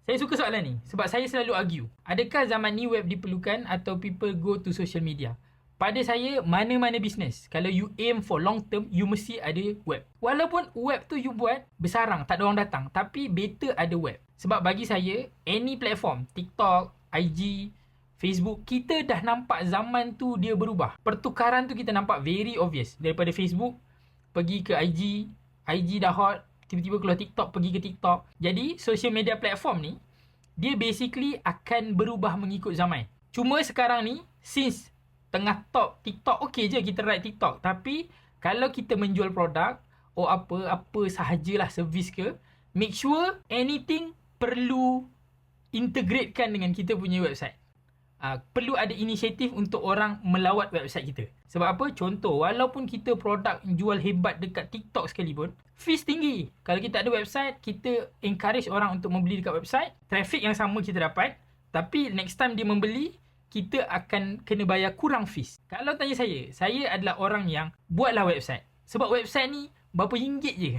Saya suka soalan ni sebab saya selalu argue. Adakah zaman ni web diperlukan atau people go to social media? Pada saya, mana-mana bisnes, kalau you aim for long term, you mesti ada web. Walaupun web tu you buat bersarang, tak ada orang datang, tapi better ada web. Sebab bagi saya, any platform, TikTok, IG, Facebook, kita dah nampak zaman tu dia berubah. Pertukaran tu kita nampak very obvious. Daripada Facebook, pergi ke IG, IG dah hot, tiba-tiba keluar TikTok, pergi ke TikTok. Jadi, social media platform ni, dia basically akan berubah mengikut zaman. Cuma sekarang ni, since tengah top TikTok, okey je kita ride TikTok. Tapi, kalau kita menjual produk, apa sahajalah servis ke, make sure anything perlu integratekan dengan kita punya website. Perlu ada inisiatif untuk orang melawat website kita. Sebab apa? Contoh, walaupun kita produk jual hebat dekat TikTok sekalipun, fees tinggi. Kalau kita ada website, kita encourage orang untuk membeli dekat website, traffic yang sama kita dapat, tapi next time dia membeli, kita akan kena bayar kurang fees. Kalau tanya saya adalah orang yang buatlah website. Sebab website ni berapa ringgit je.